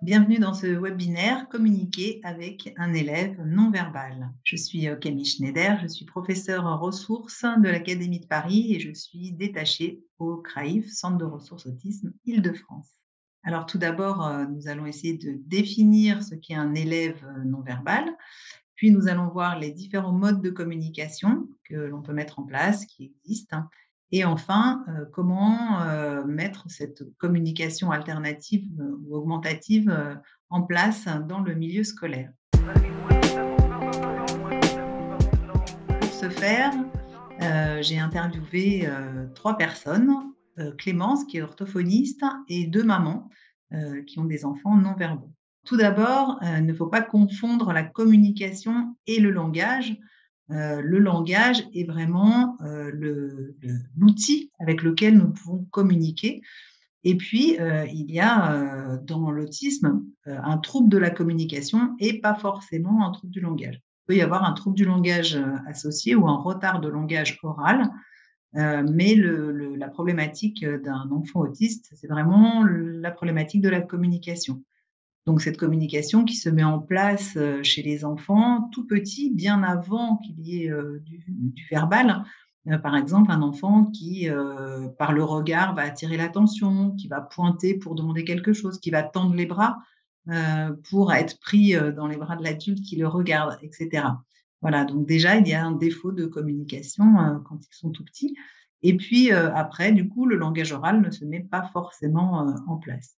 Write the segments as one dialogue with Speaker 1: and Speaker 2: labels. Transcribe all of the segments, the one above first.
Speaker 1: Bienvenue dans ce webinaire Communiquer avec un élève non verbal. Je suis Camille Schneider, je suis professeure ressources de l'Académie de Paris et je suis détachée au CRAIF, Centre de ressources autisme Île-de-France. Alors tout d'abord, nous allons essayer de définir ce qu'est un élève non verbal, puis nous allons voir les différents modes de communication que l'on peut mettre en place, qui existent, hein. Et enfin, comment, mettre cette communication alternative, ou augmentative, en place dans le milieu scolaire. Pour ce faire, j'ai interviewé, 3 personnes, Clémence qui est orthophoniste et 2 mamans, qui ont des enfants non verbaux. Tout d'abord, il ne faut pas confondre la communication et le langage. Le langage est vraiment, l'outil avec lequel nous pouvons communiquer et puis, il y a, dans l'autisme, un trouble de la communication et pas forcément un trouble du langage. Il peut y avoir un trouble du langage, associé ou un retard de langage oral, mais la problématique, d'un enfant autiste, c'est vraiment la problématique de la communication. Donc cette communication qui se met en place, chez les enfants tout petits, bien avant qu'il y ait, du verbal. Par exemple, un enfant qui, par le regard, va attirer l'attention, qui va pointer pour demander quelque chose, qui va tendre les bras, pour être pris, dans les bras de l'adulte qui le regarde et cetera. Voilà, donc déjà, il y a un défaut de communication, quand ils sont tout petits et puis, après, du coup, le langage oral ne se met pas forcément, en place.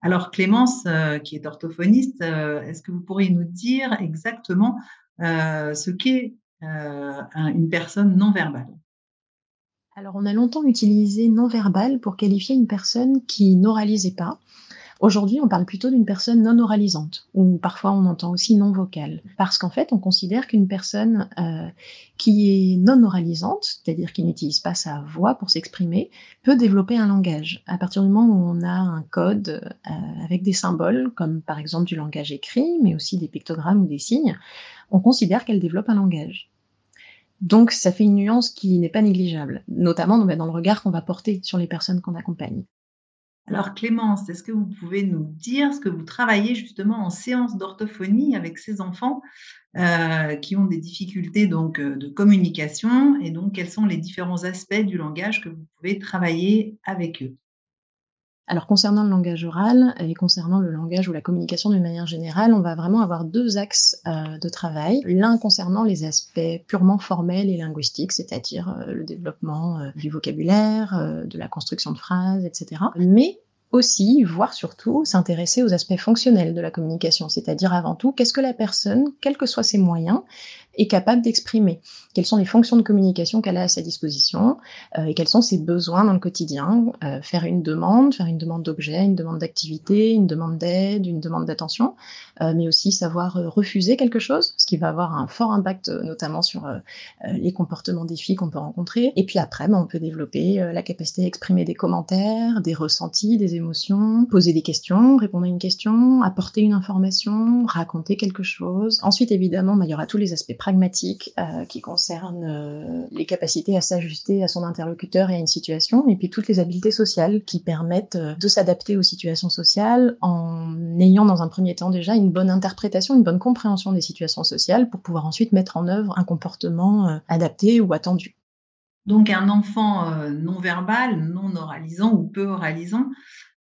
Speaker 1: Alors Clémence, qui est orthophoniste, est-ce que vous pourriez nous dire exactement, ce qu'est, une personne non verbale?
Speaker 2: Alors, on a longtemps utilisé non-verbal pour qualifier une personne qui n'oralisait pas. Aujourd'hui, on parle plutôt d'une personne non oralisante, ou parfois on entend aussi non vocale. Parce qu'en fait, on considère qu'une personne qui est non oralisante, c'est-à-dire qui n'utilise pas sa voix pour s'exprimer, peut développer un langage. À partir du moment où on a un code avec des symboles, comme par exemple du langage écrit, mais aussi des pictogrammes ou des signes, on considère qu'elle développe un langage. Donc ça fait une nuance qui n'est pas négligeable, notamment dans le regard qu'on va porter sur les personnes qu'on accompagne.
Speaker 1: Alors Clémence, est-ce que vous pouvez nous dire ce que vous travaillez justement en séance d'orthophonie avec ces enfants, qui ont des difficultés donc, de communication et donc quels sont les différents aspects du langage que vous pouvez travailler avec eux?
Speaker 2: Alors concernant le langage oral et concernant le langage ou la communication d'une manière générale, on va vraiment avoir 2 axes, de travail. L'un concernant les aspects purement formels et linguistiques, c'est-à-dire, le développement, du vocabulaire, de la construction de phrases et cetera. Mais aussi, voire surtout, s'intéresser aux aspects fonctionnels de la communication, c'est-à-dire avant tout, qu'est-ce que la personne, quels que soient ses moyens, est capable d'exprimer? Quelles sont les fonctions de communication qu'elle a à sa disposition? Et quels sont ses besoins dans le quotidien, faire une demande d'objet, une demande d'activité, une demande d'aide, une demande d'attention, mais aussi savoir, refuser quelque chose, ce qui va avoir un fort impact, notamment sur, les comportements des filles qu'on peut rencontrer. Et puis après, on peut développer, la capacité à exprimer des commentaires, des ressentis, des émotions, poser des questions, répondre à une question, apporter une information, raconter quelque chose. Ensuite, évidemment, il y aura tous les aspects pragmatiques, qui concernent, les capacités à s'ajuster à son interlocuteur et à une situation, et puis toutes les habiletés sociales qui permettent, de s'adapter aux situations sociales en ayant dans un premier temps déjà une bonne interprétation, une bonne compréhension des situations sociales pour pouvoir ensuite mettre en œuvre un comportement, adapté ou attendu.
Speaker 1: Donc un enfant, non verbal, non oralisant ou peu oralisant,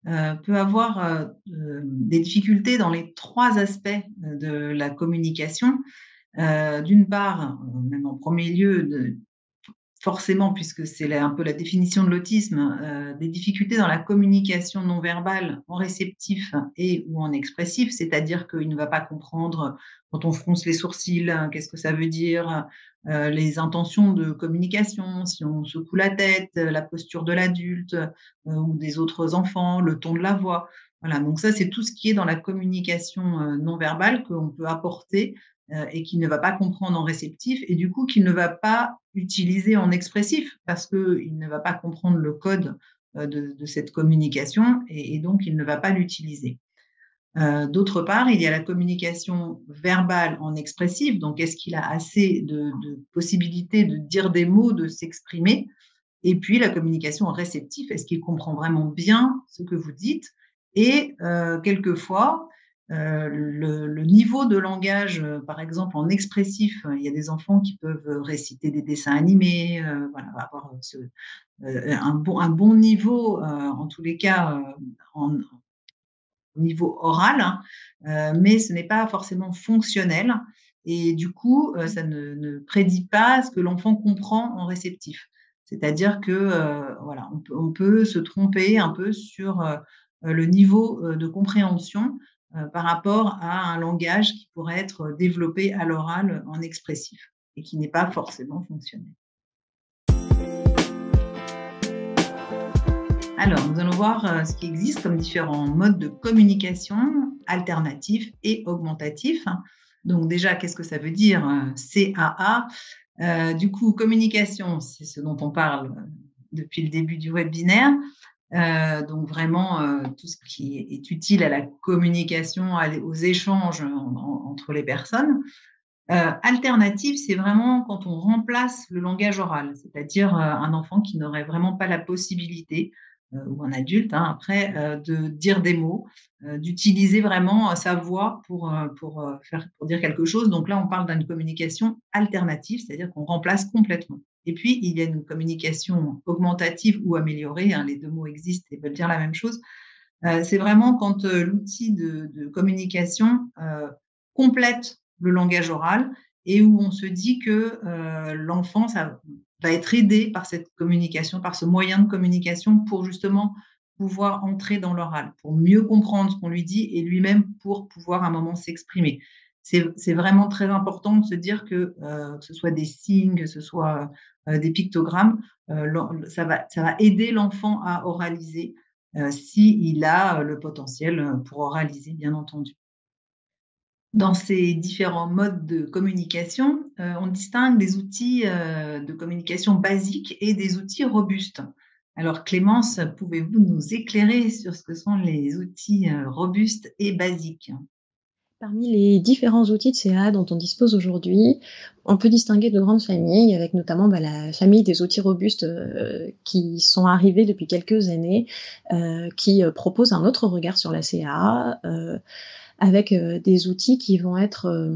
Speaker 1: peut avoir, des difficultés dans les 3 aspects, de la communication. D'une part, même en premier lieu, forcément, puisque c'est un peu la définition de l'autisme, des difficultés dans la communication non verbale en réceptif et ou en expressif, c'est-à-dire qu'il ne va pas comprendre quand on fronce les sourcils, qu'est-ce que ça veut dire, les intentions de communication, si on secoue la tête, la posture de l'adulte, ou des autres enfants, le ton de la voix. Voilà, donc ça, c'est tout ce qui est dans la communication, non verbale qu'on peut apporter, et qu'il ne va pas comprendre en réceptif et du coup qu'il ne va pas utiliser en expressif parce qu'il ne va pas comprendre le code, de cette communication et donc il ne va pas l'utiliser. D'autre part, il y a la communication verbale en expressif, donc est-ce qu'il a assez de possibilités de dire des mots, de s'exprimer? Et puis la communication en réceptif, est-ce qu'il comprend vraiment bien ce que vous dites? Et quelquefois, Le niveau de langage, par exemple en expressif, il y a des enfants qui peuvent, réciter des dessins animés, voilà, avoir un bon niveau, en tous les cas, en au niveau oral, hein, mais ce n'est pas forcément fonctionnel et du coup, ça ne prédit pas ce que l'enfant comprend en réceptif. C'est-à-dire que, voilà, on peut se tromper un peu sur, le niveau, de compréhension, par rapport à un langage qui pourrait être développé à l'oral, en expressif et qui n'est pas forcément fonctionnel. Alors, nous allons voir ce qui existe comme différents modes de communication alternatifs et augmentatifs. Donc déjà, qu'est-ce que ça veut dire CAA? Du coup, communication, c'est ce dont on parle depuis le début du webinaire. Donc vraiment, tout ce qui est utile à la communication, aux échanges entre les personnes. Alternative, c'est vraiment quand on remplace le langage oral, c'est-à-dire, un enfant qui n'aurait vraiment pas la possibilité, ou un adulte, hein, après, de dire des mots, d'utiliser vraiment, sa voix pour dire quelque chose. Donc là, on parle d'une communication alternative, c'est-à-dire qu'on remplace complètement. Et puis, il y a une communication augmentative ou améliorée, hein, les 2 mots existent et veulent dire la même chose. C'est vraiment quand, l'outil de communication, complète le langage oral et où on se dit que, l'enfant ça va être aidé par cette communication, par ce moyen de communication pour justement pouvoir entrer dans l'oral, pour mieux comprendre ce qu'on lui dit et lui-même pour pouvoir à un moment s'exprimer. C'est vraiment très important de se dire que ce soit des signes, que ce soit, des pictogrammes, ça va aider l'enfant à oraliser, s'il a, le potentiel, pour oraliser, bien entendu. Dans ces différents modes de communication, on distingue des outils, de communication basiques et des outils robustes. Alors Clémence, pouvez-vous nous éclairer sur ce que sont les outils, robustes et basiques?
Speaker 2: Parmi les différents outils de CA dont on dispose aujourd'hui, on peut distinguer de grandes familles avec notamment, la famille des outils robustes, qui sont arrivés depuis quelques années, qui, proposent un autre regard sur la CA, avec, des outils qui vont être,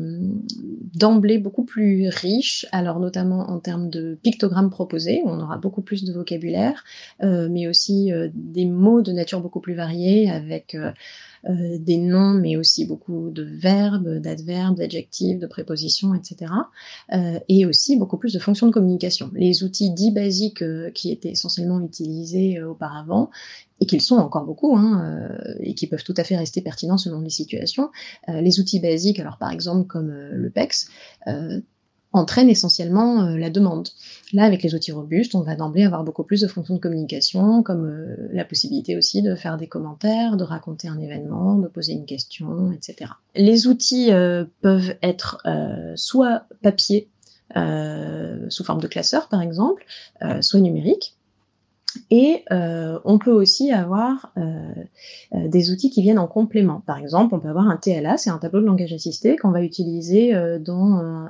Speaker 2: d'emblée beaucoup plus riches, alors notamment en termes de pictogrammes proposés, où on aura beaucoup plus de vocabulaire, mais aussi, des mots de nature beaucoup plus variée avec, des noms, mais aussi beaucoup de verbes, d'adverbes, d'adjectifs, de prépositions, et cetera, et aussi beaucoup plus de fonctions de communication. Les outils dits basiques, qui étaient essentiellement utilisés, auparavant et qu'ils sont encore beaucoup, hein, et qui peuvent tout à fait rester pertinents selon les situations. Les outils basiques, alors par exemple comme, le PEX, heu, entraînent essentiellement, la demande. Là, avec les outils robustes, on va d'emblée avoir beaucoup plus de fonctions de communication, comme, la possibilité aussi de faire des commentaires, de raconter un événement, de poser une question, et cetera. Les outils, peuvent être, soit papier, sous forme de classeur par exemple, soit numérique et on peut aussi avoir, des outils qui viennent en complément. Par exemple, on peut avoir un TLA, c'est un tableau de langage assisté qu'on va utiliser, dans,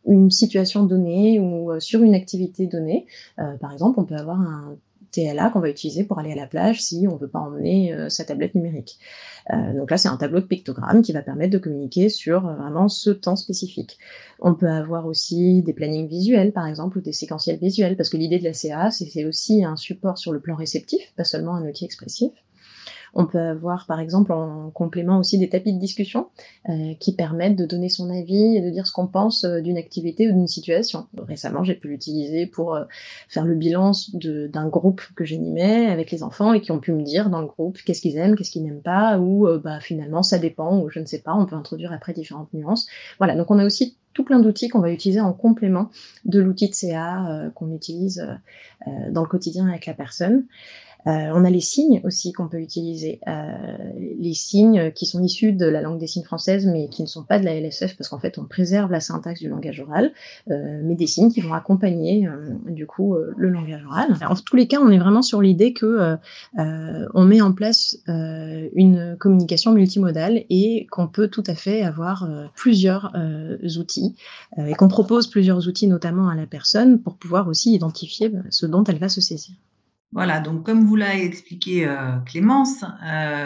Speaker 2: une situation donnée ou sur une activité donnée. Par exemple, on peut avoir un TLA qu'on va utiliser pour aller à la plage si on ne veut pas emmener sa tablette numérique. Donc là, c'est un tableau de pictogrammes qui va permettre de communiquer sur vraiment ce temps spécifique. On peut avoir aussi des plannings visuels, par exemple, ou des séquentiels visuels, parce que l'idée de la CA, c'est aussi un support sur le plan réceptif, pas seulement un outil expressif. On peut avoir, par exemple, en complément aussi des tapis de discussion qui permettent de donner son avis et de dire ce qu'on pense d'une activité ou d'une situation. Récemment, j'ai pu l'utiliser pour faire le bilan d'un groupe que j'animais avec les enfants et qui ont pu me dire dans le groupe qu'est-ce qu'ils aiment, qu'est-ce qu'ils n'aiment pas, ou finalement ça dépend, ou je ne sais pas, on peut introduire après différentes nuances. Voilà, donc on a aussi tout plein d'outils qu'on va utiliser en complément de l'outil de CA qu'on utilise dans le quotidien avec la personne. On a les signes aussi qu'on peut utiliser. Les signes qui sont issus de la langue des signes française, mais qui ne sont pas de la LSF, parce qu'en fait, on préserve la syntaxe du langage oral, mais des signes qui vont accompagner, du coup, le langage oral. En tous les cas, on est vraiment sur l'idée que, on met en place, une communication multimodale et qu'on peut tout à fait avoir, plusieurs, outils, et qu'on propose plusieurs outils, notamment à la personne, pour pouvoir aussi identifier, ce dont elle va se saisir.
Speaker 1: Voilà, donc comme vous l'a expliqué, Clémence,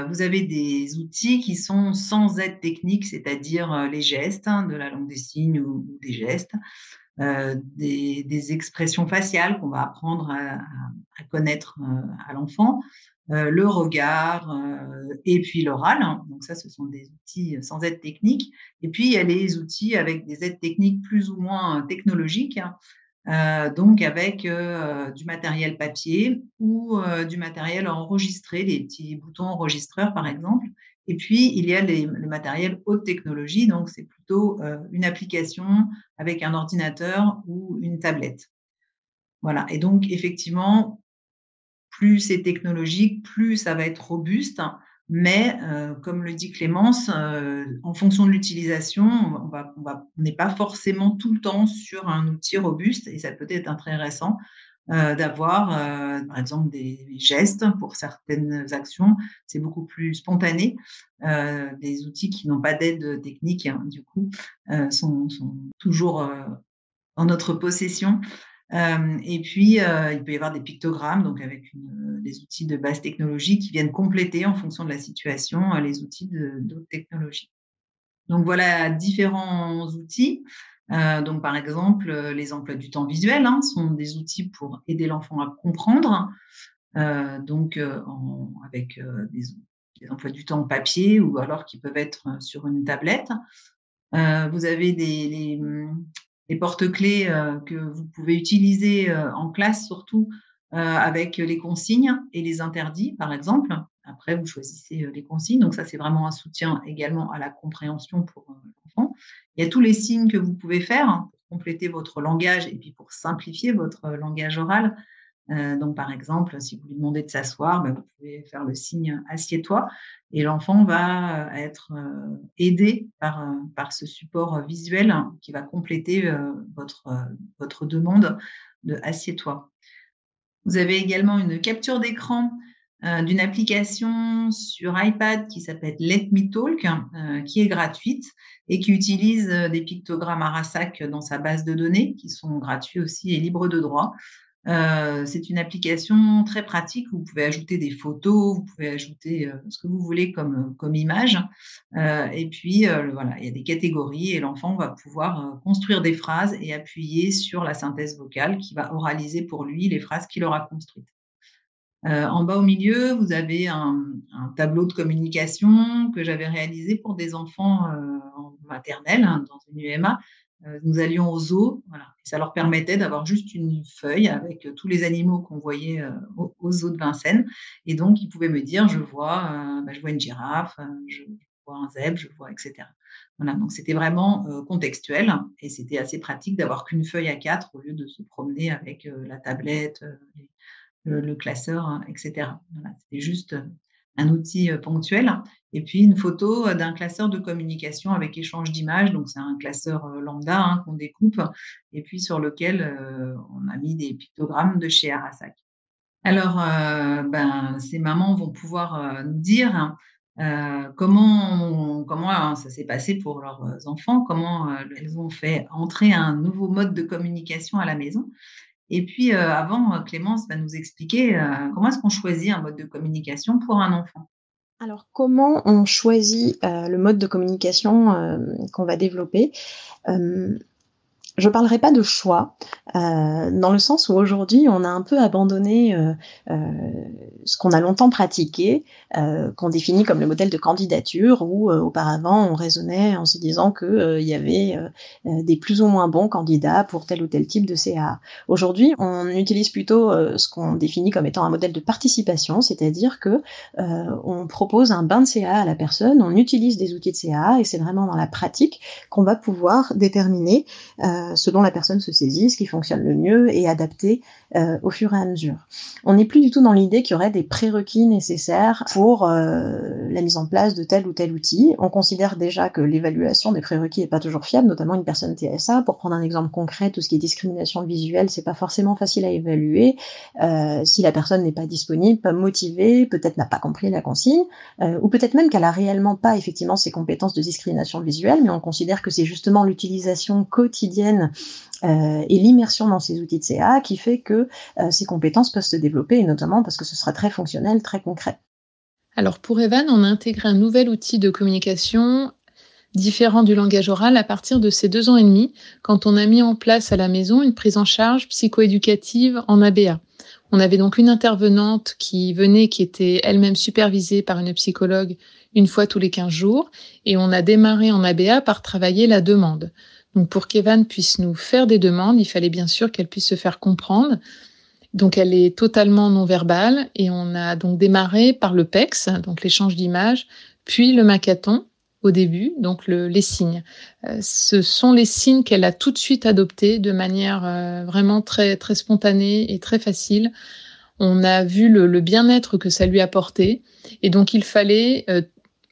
Speaker 1: vous avez des outils qui sont sans aide technique, c'est-à-dire, les gestes, hein, de la langue des signes ou des gestes, des expressions faciales qu'on va apprendre à connaître, à l'enfant, le regard, et puis l'oral, hein. Donc ça, ce sont des outils sans aide technique. Et puis, il y a les outils avec des aides techniques plus ou moins technologiques, donc avec, du matériel papier ou, du matériel enregistré, des petits boutons enregistreurs, par exemple. Et puis, il y a le matériel haute technologie, donc c'est plutôt, une application avec un ordinateur ou une tablette. Voilà, et donc effectivement, plus c'est technologique, plus ça va être robuste, mais comme le dit Clémence, en fonction de l'utilisation, on n'est pas forcément tout le temps sur un outil robuste et ça peut être intéressant, d'avoir, par exemple des gestes pour certaines actions. C'est beaucoup plus spontané. Des outils qui n'ont pas d'aide technique, hein, du coup, sont toujours, en notre possession. Et puis, il peut y avoir des pictogrammes, donc avec des outils de basse technologie qui viennent compléter en fonction de la situation, les outils d'autres technologies. Donc voilà différents outils. Donc par exemple, les emplois du temps visuels, hein, sont des outils pour aider l'enfant à comprendre, donc avec, des emplois du temps papier ou alors qui peuvent être, sur une tablette. Vous avez des porte-clés, que vous pouvez utiliser, en classe surtout, avec les consignes et les interdits, par exemple. Après, vous choisissez, les consignes, donc ça, c'est vraiment un soutien également à la compréhension pour, l'enfant. Il y a tous les signes que vous pouvez faire, hein, pour compléter votre langage et puis pour simplifier votre, langage oral. Donc par exemple, si vous lui demandez de s'asseoir, vous pouvez faire le signe «assieds-toi» et l'enfant va, être, aidé par ce support, visuel, hein, qui va compléter, votre demande de «assieds-toi». Vous avez également une capture d'écran, d'une application sur iPad qui s'appelle Let Me Talk, qui est gratuite et qui utilise, des pictogrammes Arasac dans sa base de données, qui sont gratuits aussi et libres de droit. C'est une application très pratique où vous pouvez ajouter des photos, vous pouvez ajouter, ce que vous voulez comme image, et puis, voilà, il y a des catégories et l'enfant va pouvoir, construire des phrases et appuyer sur la synthèse vocale qui va oraliser pour lui les phrases qu'il aura construites. En bas au milieu, vous avez un tableau de communication que j'avais réalisé pour des enfants, en maternelle, hein, dans une UMA. Nous allions au zoo, voilà, et ça leur permettait d'avoir juste une feuille avec, tous les animaux qu'on voyait, au zoo de Vincennes et donc ils pouvaient me dire: je vois une girafe, je vois un zèbre, je vois» et cetera. Voilà, donc c'était vraiment, contextuel et c'était assez pratique d'avoir qu'une feuille à 4 au lieu de se promener avec, la tablette, le classeur, hein, et cetera. Voilà, c'était juste, un outil, ponctuel et puis une photo, d'un classeur de communication avec échange d'images. Donc c'est un classeur, lambda, hein, qu'on découpe et puis sur lequel, on a mis des pictogrammes de chez Arasac. Alors, ces mamans vont pouvoir, nous dire, comment ça s'est passé pour leurs, enfants, comment, elles ont fait entrer un nouveau mode de communication à la maison. Et puis, avant, Clémence va nous expliquer, comment est-ce qu'on choisit un mode de communication pour un enfant?
Speaker 2: Alors comment on choisit, le mode de communication, qu'on va développer? Hem Je parlerai pas de choix, dans le sens où aujourd'hui on a un peu abandonné, ce qu'on a longtemps pratiqué, qu'on définit comme le modèle de candidature où, auparavant on raisonnait en se disant que, il y avait, des plus ou moins bons candidats pour tel ou tel type de CA. Aujourd'hui, on utilise plutôt, ce qu'on définit comme étant un modèle de participation, c'est-à-dire que, on propose un bain de CA à la personne, on utilise des outils de CA et c'est vraiment dans la pratique qu'on va pouvoir déterminer, ce dont la personne se saisit, ce qui fonctionne le mieux et adapter, au fur et à mesure. On n'est plus du tout dans l'idée qu'il y aurait des prérequis nécessaires pour, la mise en place de tel ou tel outil. On considère déjà que l'évaluation des prérequis est pas toujours fiable, notamment une personne TSA. Pour prendre un exemple concret, tout ce qui est discrimination visuelle, c'est pas forcément facile à évaluer, si la personne n'est pas disponible, pas motivée, peut-être n'a pas compris la consigne, ou peut-être même qu'elle a réellement pas effectivement ces compétences de discrimination visuelle, mais on considère que c'est justement l'utilisation quotidienne quotidienne et l'immersion dans ces outils de CA qui fait que ces compétences peuvent se développer, et notamment parce que ce sera très fonctionnel, très concret.
Speaker 3: Alors pour Evan, on a intégré un nouvel outil de communication différent du langage oral à partir de ses 2 ans et demi, quand on a mis en place à la maison une prise en charge psychoéducative en ABA. On avait donc une intervenante qui venait, qui était elle-même supervisée par une psychologue une fois tous les 15 jours, et on a démarré en ABA par travailler la demande. Donc pour qu'Evan puisse nous faire des demandes, il fallait bien sûr qu'elle puisse se faire comprendre. Donc elle est totalement non-verbale, et on a donc démarré par le PEX, donc l'échange d'images, puis le Makaton au début, donc les signes. Ce sont les signes qu'elle a tout de suite adoptés de manière vraiment très, très spontanée et très facile. On a vu le bien-être que ça lui apportait, et donc il fallait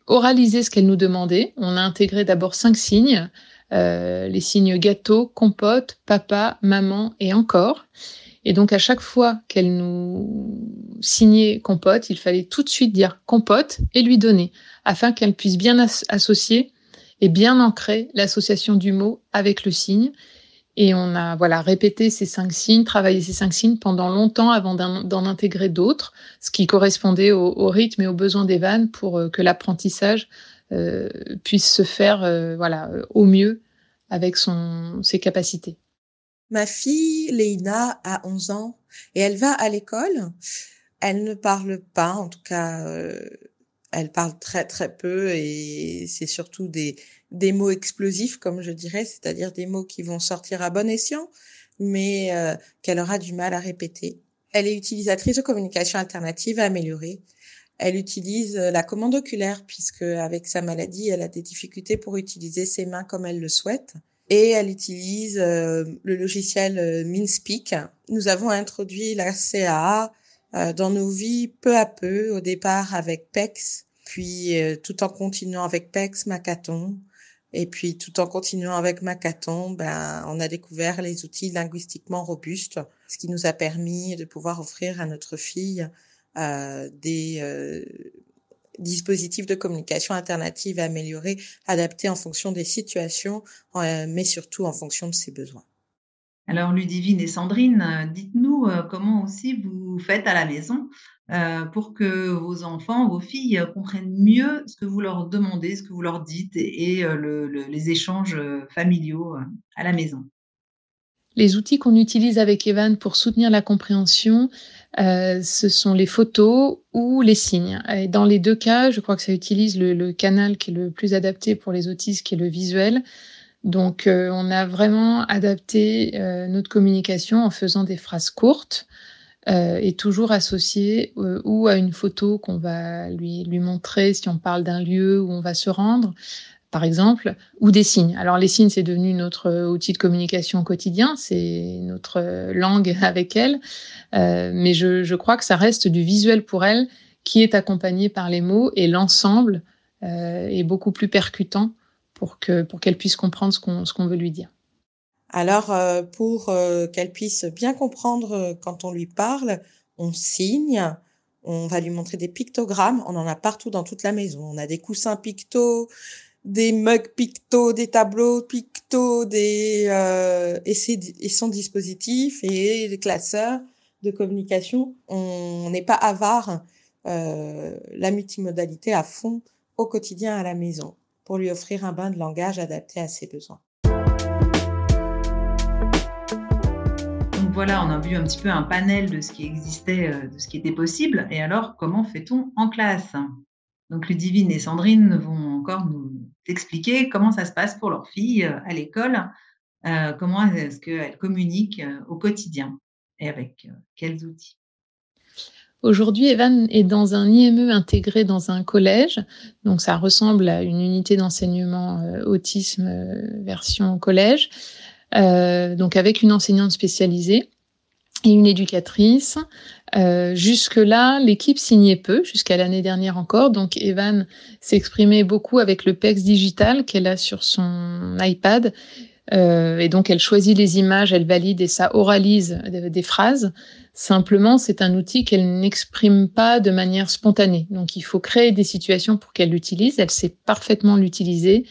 Speaker 3: oraliser ce qu'elle nous demandait. On a intégré d'abord 5 signes, les signes gâteau, compote, papa, maman et encore. Et donc, à chaque fois qu'elle nous signait compote, il fallait tout de suite dire compote et lui donner, afin qu'elle puisse bien associer et bien ancrer l'association du mot avec le signe. Et on a répété ces 5 signes, travaillé ces 5 signes pendant longtemps avant d'en intégrer d'autres, ce qui correspondait au rythme et aux besoins d'Evan pour que l'apprentissage puisse se faire au mieux avec ses capacités.
Speaker 4: Ma fille, Leïna, a 11 ans et elle va à l'école. Elle ne parle pas, en tout cas, elle parle très très peu, et c'est surtout des mots explosifs, comme je dirais, c'est-à-dire des mots qui vont sortir à bon escient, mais qu'elle aura du mal à répéter. Elle est utilisatrice de communication alternative améliorée. Elle utilise la commande oculaire puisque avec sa maladie, elle a des difficultés pour utiliser ses mains comme elle le souhaite. Et elle utilise le logiciel MinSpeak. Nous avons introduit la CAA dans nos vies peu à peu, au départ avec PEX, puis tout en continuant avec PEX, Makaton, et puis tout en continuant avec Makaton, on a découvert les outils linguistiquement robustes, ce qui nous a permis de pouvoir offrir à notre fille des dispositifs de communication alternative améliorés, adaptés en fonction des situations, mais surtout en fonction de ses besoins.
Speaker 1: Alors Ludivine et Sandrine, dites-nous comment aussi vous faites à la maison pour que vos enfants, vos filles comprennent mieux ce que vous leur demandez, ce que vous leur dites, et les échanges familiaux à la maison.
Speaker 3: Les outils qu'on utilise avec Evan pour soutenir la compréhension, ce sont les photos ou les signes. Et dans les 2 cas, je crois que ça utilise le canal qui est le plus adapté pour les autistes, qui est le visuel. Donc, on a vraiment adapté notre communication en faisant des phrases courtes et toujours associées ou à une photo qu'on va lui montrer si on parle d'un lieu où on va se rendre, par exemple, ou des signes. Alors les signes, c'est devenu notre outil de communication au quotidien, c'est notre langue avec elle, mais je crois que ça reste du visuel pour elle, qui est accompagné par les mots, et l'ensemble est beaucoup plus percutant pour qu'elle puisse comprendre ce qu'on veut lui dire.
Speaker 4: Alors, pour qu'elle puisse bien comprendre quand on lui parle, on signe, on va lui montrer des pictogrammes, on en a partout dans toute la maison. On a des coussins pictos, des mugs pictos, des tableaux pictos, et son dispositif et les classeurs de communication. On n'est pas avare, la multimodalité à fond au quotidien à la maison pour lui offrir un bain de langage adapté à ses besoins.
Speaker 1: Donc voilà, on a vu un petit peu un panel de ce qui existait, de ce qui était possible. Et alors, comment fait-on en classe? Donc Ludivine et Sandrine vont encore nous expliquer comment ça se passe pour leurs filles à l'école, comment est-ce qu'elles communiquent au quotidien et avec quels outils.
Speaker 3: Aujourd'hui, Evan est dans un IME intégré dans un collège, donc ça ressemble à une unité d'enseignement autisme version collège, donc avec une enseignante spécialisée et une éducatrice. Jusque-là, l'équipe signait peu, jusqu'à l'année dernière encore. Donc, Evan s'exprimait beaucoup avec le PEX digital qu'elle a sur son iPad. Et donc, elle choisit les images, elle valide et ça oralise des phrases. Simplement, c'est un outil qu'elle n'exprime pas de manière spontanée. Donc, il faut créer des situations pour qu'elle l'utilise. Elle sait parfaitement l'utiliser,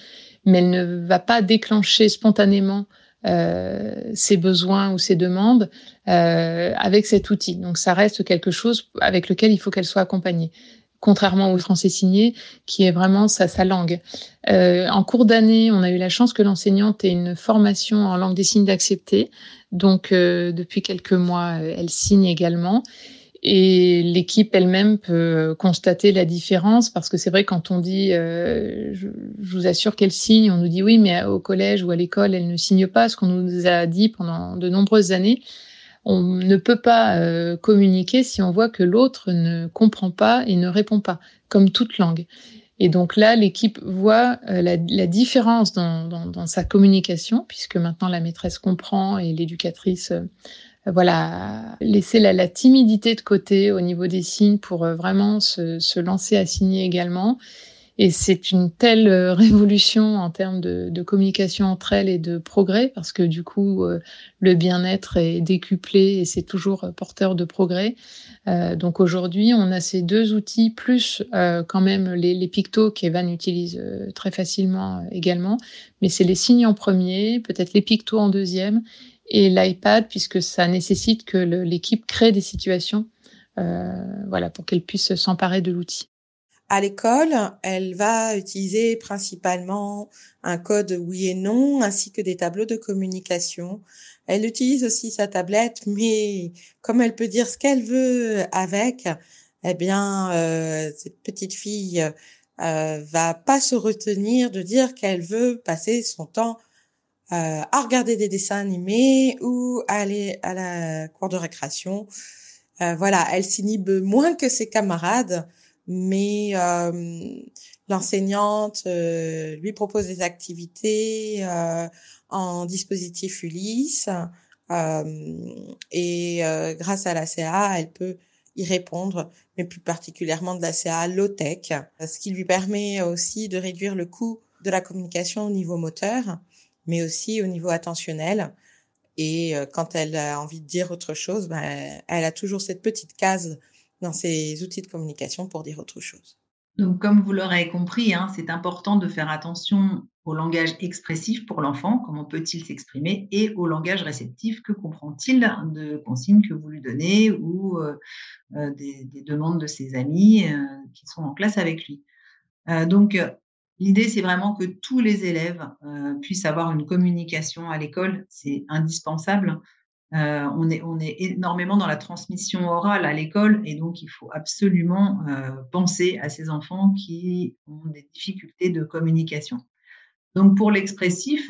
Speaker 3: mais elle ne va pas déclencher spontanément ses besoins ou ses demandes avec cet outil. Donc ça reste quelque chose avec lequel il faut qu'elle soit accompagnée. Contrairement au français signé, qui est vraiment sa langue. En cours d'année, on a eu la chance que l'enseignante ait une formation en langue des signes d'accepter. Donc, depuis quelques mois, elle signe également. Et l'équipe elle-même peut constater la différence parce que c'est vrai quand on dit je vous assure qu'elle signe, on nous dit oui, mais au collège ou à l'école, elle ne signe pas, ce qu'on nous a dit pendant de nombreuses années. On ne peut pas communiquer si on voit que l'autre ne comprend pas et ne répond pas, comme toute langue. Et donc là, l'équipe voit la différence dans sa communication, puisque maintenant la maîtresse comprend et l'éducatrice voilà, laisser la timidité de côté au niveau des signes pour vraiment se lancer à signer également. Et c'est une telle révolution en termes de communication entre elles et de progrès, parce que du coup, le bien-être est décuplé et c'est toujours porteur de progrès. Donc aujourd'hui, on a ces 2 outils, plus quand même les pictos qu'Evan utilise très facilement également. Mais c'est les signes en premier, peut-être les pictos en deuxième, et l'iPad, puisque ça nécessite que l'équipe crée des situations voilà, pour qu'elle puisse s'emparer de l'outil.
Speaker 4: À l'école, elle va utiliser principalement un code oui et non, ainsi que des tableaux de communication. Elle utilise aussi sa tablette, mais comme elle peut dire ce qu'elle veut avec, eh bien, cette petite fille va pas se retenir de dire qu'elle veut passer son temps à regarder des dessins animés ou aller à la cour de récréation. Voilà, elle s'inhibe moins que ses camarades, mais l'enseignante lui propose des activités en dispositif Ulysse et grâce à la CA, elle peut y répondre, mais plus particulièrement de la CA low-tech, ce qui lui permet aussi de réduire le coût de la communication au niveau moteur, mais aussi au niveau attentionnel. Et quand elle a envie de dire autre chose, ben, elle a toujours cette petite case dans ses outils de communication pour dire autre chose.
Speaker 1: Donc, comme vous l'aurez compris, hein, c'est important de faire attention au langage expressif pour l'enfant, comment peut-il s'exprimer, et au langage réceptif, que comprend-il de consignes que vous lui donnez ou des demandes de ses amis qui sont en classe avec lui. Donc, l'idée, c'est vraiment que tous les élèves puissent avoir une communication à l'école, c'est indispensable. On est énormément dans la transmission orale à l'école et donc il faut absolument penser à ces enfants qui ont des difficultés de communication. Donc pour l'expressif,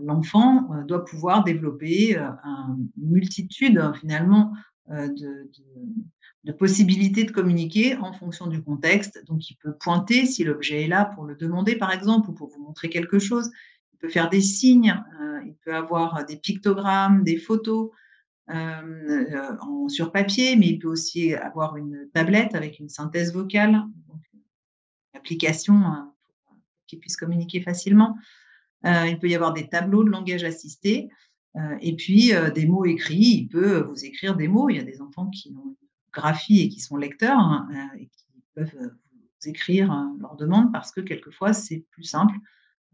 Speaker 1: l'enfant doit pouvoir développer une multitude finalement de possibilités de communiquer en fonction du contexte. Donc il peut pointer si l'objet est là pour le demander par exemple ou pour vous montrer quelque chose. Il peut faire des signes, il peut avoir des pictogrammes, des photos sur papier, mais il peut aussi avoir une tablette avec une synthèse vocale, donc une application pour qu'il puisse communiquer facilement. Il peut y avoir des tableaux de langage assisté et puis des mots écrits. Il peut vous écrire des mots. Il y a des enfants qui ont une graphie et qui sont lecteurs hein, et qui peuvent vous écrire leurs demandes parce que quelquefois c'est plus simple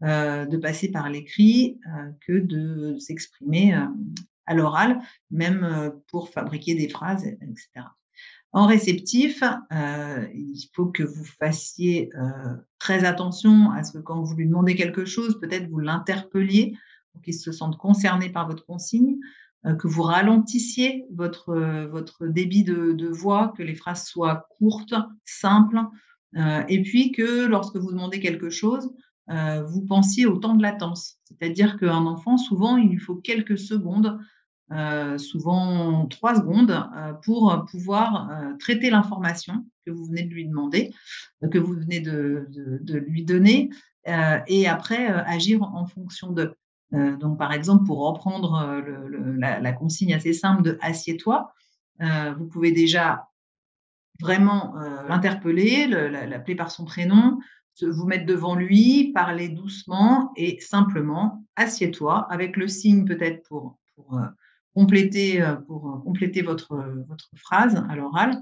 Speaker 1: de passer par l'écrit que de s'exprimer à l'oral, même pour fabriquer des phrases, etc. En réceptif, il faut que vous fassiez très attention à ce que quand vous lui demandez quelque chose, peut-être vous l'interpelliez pour qu'il se sente concerné par votre consigne, que vous ralentissiez votre débit de voix, que les phrases soient courtes, simples, et puis que lorsque vous demandez quelque chose, vous pensiez au temps de latence. C'est-à-dire qu'un enfant, souvent, il lui faut quelques secondes souvent 3 secondes, pour pouvoir traiter l'information que vous venez de lui demander, que vous venez de lui donner, et après, agir en fonction d'eux. Donc par exemple, pour reprendre, la consigne assez simple de «assieds-toi», vous pouvez déjà vraiment, l'interpeller, l'appeler par son prénom, vous mettre devant lui, parler doucement et simplement: «Assieds-toi», avec le signe peut-être pour compléter votre phrase à l'oral,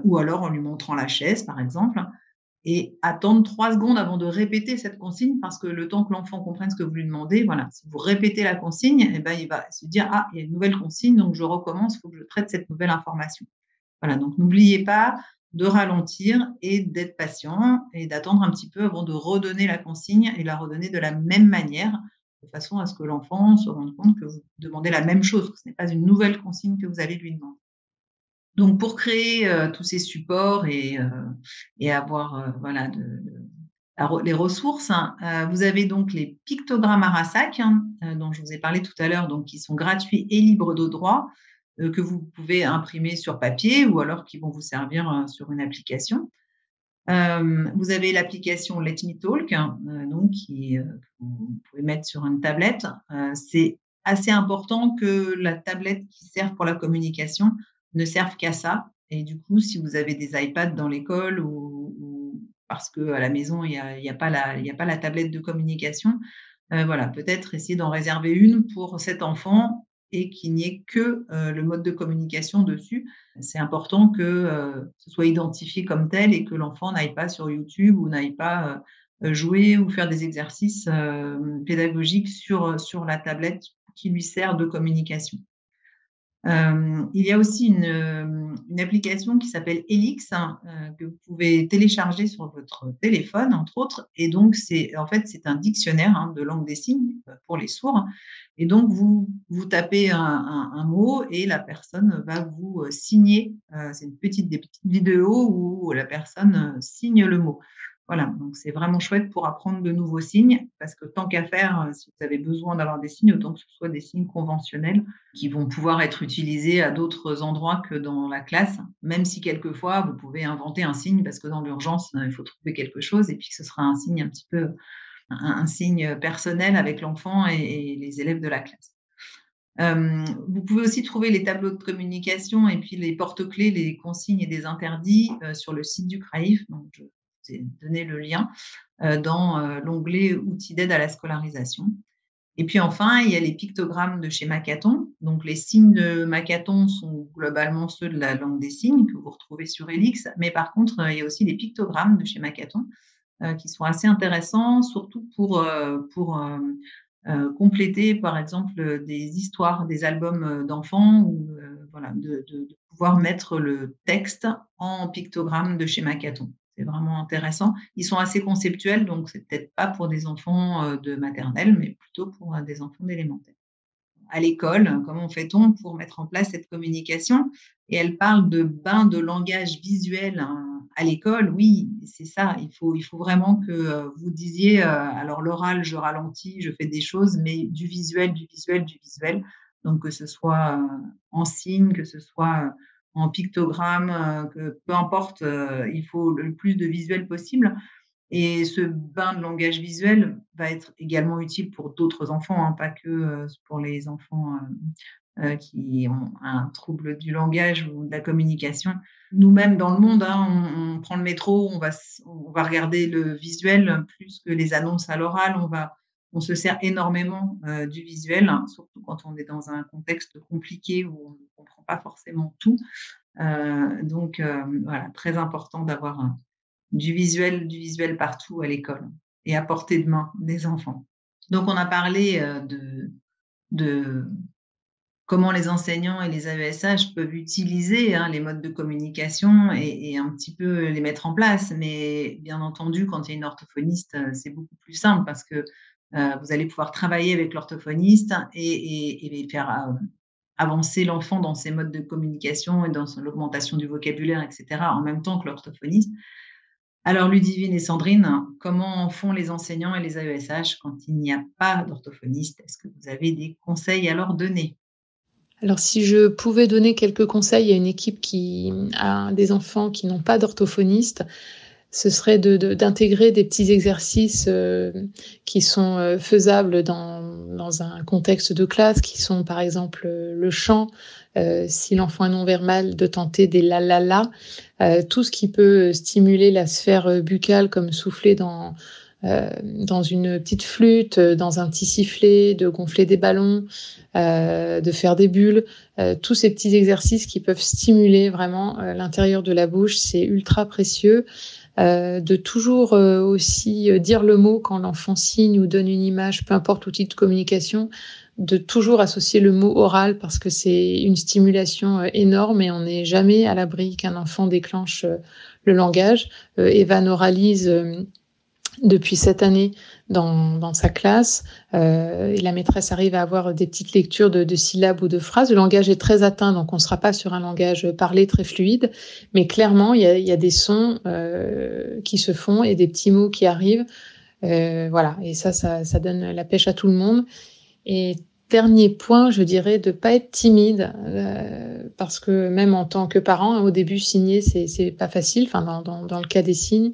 Speaker 1: ou alors en lui montrant la chaise, par exemple. et attendre 3 secondes avant de répéter cette consigne parce que le temps que l'enfant comprenne ce que vous lui demandez, voilà, si vous répétez la consigne, eh ben, il va se dire: «Ah, il y a une nouvelle consigne, donc je recommence, il faut que je traite cette nouvelle information». Voilà, donc n'oubliez pas de ralentir et d'être patient et d'attendre un petit peu avant de redonner la consigne et la redonner de la même manière, de façon à ce que l'enfant se rende compte que vous demandez la même chose, que ce n'est pas une nouvelle consigne que vous allez lui demander. Donc pour créer, tous ces supports et avoir, voilà les ressources, hein, vous avez donc les pictogrammes Arasac, hein, dont je vous ai parlé tout à l'heure, donc qui sont gratuits et libres de droit, que vous pouvez imprimer sur papier ou alors qui vont vous servir, sur une application. Vous avez l'application Let Me Talk, hein, donc que vous pouvez mettre sur une tablette. C'est assez important que la tablette qui sert pour la communication ne serve qu'à ça et du coup, si vous avez des iPads dans l'école ou parce qu'à la maison, il y a pas la tablette de communication, voilà, peut-être essayer d'en réserver une pour cet enfant et qu'il n'y ait que, le mode de communication dessus. C'est important que, ce soit identifié comme tel et que l'enfant n'aille pas sur YouTube ou n'aille pas, jouer ou faire des exercices, pédagogiques sur la tablette qui lui sert de communication. Il y a aussi une application qui s'appelle Elix, hein, que vous pouvez télécharger sur votre téléphone, entre autres et donc c'est un dictionnaire, hein, de langue des signes, pour les sourds et donc vous tapez un mot et la personne va vous, signer, c'est des petites vidéos où la personne, signe le mot. Voilà, donc c'est vraiment chouette pour apprendre de nouveaux signes parce que tant qu'à faire, si vous avez besoin d'avoir des signes, autant que ce soit des signes conventionnels qui vont pouvoir être utilisés à d'autres endroits que dans la classe, même si quelquefois vous pouvez inventer un signe parce que dans l'urgence, il faut trouver quelque chose et puis que ce sera un signe un petit peu un signe personnel avec l'enfant et les élèves de la classe. Vous pouvez aussi trouver les tableaux de communication et puis les porte-clés, les consignes et des interdits, sur le site du CRAIF, donc je vous ai donné le lien, dans, l'onglet outils d'aide à la scolarisation. Et puis enfin, il y a les pictogrammes de chez Makaton. Donc les signes de Makaton sont globalement ceux de la langue des signes que vous retrouvez sur Elix, mais par contre, il y a aussi les pictogrammes de chez Makaton, qui sont assez intéressants, surtout compléter, par exemple, des histoires, des albums, d'enfants ou voilà, de pouvoir mettre le texte en pictogramme de chez Makaton. C'est vraiment intéressant. Ils sont assez conceptuels, donc c'est peut-être pas pour des enfants, de maternelle, mais plutôt pour, des enfants d'élémentaire. À l'école, comment fait-on pour mettre en place cette communication? Et elle parle de bain de langage visuel, hein, à l'école. Oui, c'est ça, il faut vraiment que, vous disiez, alors l'oral, je ralentis, je fais des choses, mais du visuel, du visuel, du visuel. Donc que ce soit, en signe, que ce soit, en pictogramme, que peu importe, il faut le plus de visuel possible. Et ce bain de langage visuel va être également utile pour d'autres enfants, hein, pas que, pour les enfants, qui ont un trouble du langage ou de la communication. Nous-mêmes dans le monde, hein, on prend le métro, on va regarder le visuel plus que les annonces à l'oral. On se sert énormément, du visuel, hein, surtout quand on est dans un contexte compliqué où on ne comprend pas forcément tout. Donc voilà, très important d'avoir du visuel partout à l'école et à portée de main des enfants. Donc on a parlé, de comment les enseignants et les AESH peuvent utiliser, hein, les modes de communication et un petit peu les mettre en place. Mais bien entendu, quand il y a une orthophoniste, c'est beaucoup plus simple parce que, vous allez pouvoir travailler avec l'orthophoniste et faire, avancer l'enfant dans ses modes de communication et dans l'augmentation du vocabulaire et cetera, en même temps que l'orthophoniste. Alors Ludivine et Sandrine, comment font les enseignants et les AESH quand il n'y a pas d'orthophoniste? Est-ce que vous avez des conseils à leur donner?
Speaker 3: Alors si je pouvais donner quelques conseils à une équipe qui a des enfants qui n'ont pas d'orthophoniste, ce serait d'intégrer des petits exercices, qui sont, faisables dans un contexte de classe, qui sont par exemple, le chant, si l'enfant est non-verbal, de tenter des la la la, tout ce qui peut stimuler la sphère, buccale comme souffler dans une petite flûte, dans un petit sifflet, de gonfler des ballons, de faire des bulles, tous ces petits exercices qui peuvent stimuler vraiment, l'intérieur de la bouche, c'est ultra précieux. de toujours aussi dire le mot quand l'enfant signe ou donne une image, peu importe l'outil de communication, de toujours associer le mot oral parce que c'est une stimulation énorme et on n'est jamais à l'abri qu'un enfant déclenche le langage. Evan oralise depuis cette année dans sa classe, et la maîtresse arrive à avoir des petites lectures de syllabes ou de phrases. Le langage est très atteint, donc on ne sera pas sur un langage parlé très fluide, mais clairement, il y a des sons qui se font et des petits mots qui arrivent. Voilà, et ça donne la pêche à tout le monde. Et dernier point, je dirais de pas être timide, parce que même en tant que parent, au début, signer, c'est pas facile, enfin dans le cas des signes,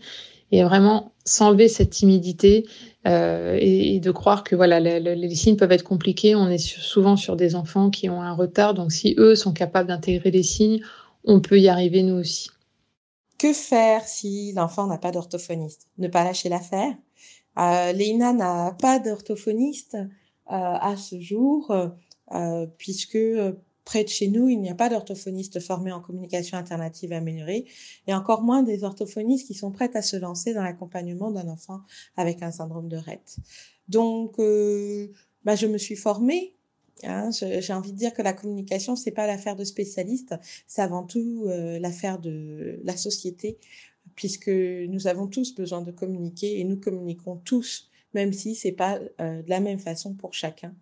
Speaker 3: et vraiment s'enlever cette timidité et de croire que voilà, les signes peuvent être compliqués. On est souvent sur des enfants qui ont un retard, donc si eux sont capables d'intégrer les signes, on peut y arriver nous aussi.
Speaker 4: Que faire si l'enfant n'a pas d'orthophoniste? Ne pas lâcher l'affaire. Léina n'a pas d'orthophoniste à ce jour, puisque près de chez nous, il n'y a pas d'orthophoniste formé en communication alternative améliorée, et encore moins des orthophonistes qui sont prêtes à se lancer dans l'accompagnement d'un enfant avec un syndrome de Rett. Donc, je me suis formée. Hein, j'ai envie de dire que la communication, c'est pas l'affaire de spécialistes, c'est avant tout l'affaire de la société, puisque nous avons tous besoin de communiquer et nous communiquons tous, même si c'est pas de la même façon pour chacun.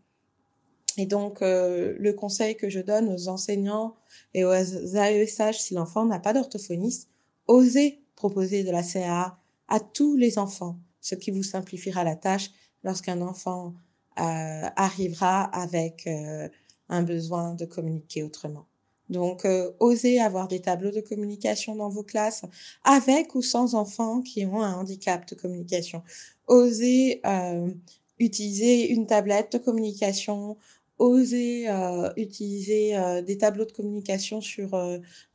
Speaker 4: Et donc, le conseil que je donne aux enseignants et aux AESH, si l'enfant n'a pas d'orthophoniste, osez proposer de la CAA à tous les enfants, ce qui vous simplifiera la tâche lorsqu'un enfant arrivera avec un besoin de communiquer autrement. Donc, osez avoir des tableaux de communication dans vos classes, avec ou sans enfants qui ont un handicap de communication. Osez utiliser une tablette de communication, osez utiliser des tableaux de communication sur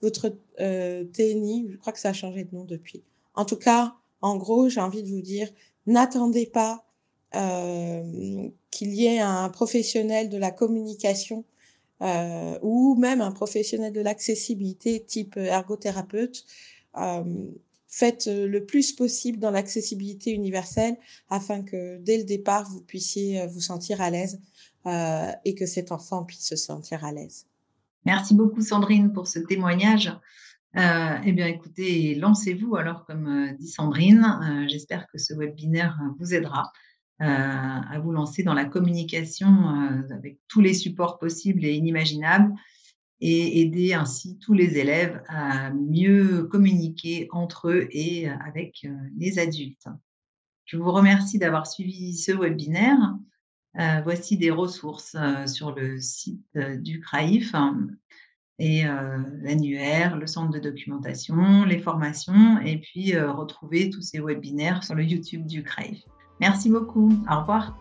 Speaker 4: votre TNI. Je crois que ça a changé de nom depuis. En tout cas, en gros, j'ai envie de vous dire, n'attendez pas qu'il y ait un professionnel de la communication ou même un professionnel de l'accessibilité type ergothérapeute. Euh, Faites le plus possible dans l'accessibilité universelle afin que dès le départ, vous puissiez vous sentir à l'aise et que cet enfant puisse se sentir à l'aise.
Speaker 1: Merci beaucoup Sandrine pour ce témoignage. Eh bien, écoutez, lancez-vous alors, comme dit Sandrine. J'espère que ce webinaire vous aidera à vous lancer dans la communication avec tous les supports possibles et inimaginables et aider ainsi tous les élèves à mieux communiquer entre eux et avec les adultes. Je vous remercie d'avoir suivi ce webinaire. Voici des ressources sur le site du CRAIF et l'annuaire, le centre de documentation, les formations et puis retrouver tous ces webinaires sur le YouTube du CRAIF. Merci beaucoup. Au revoir.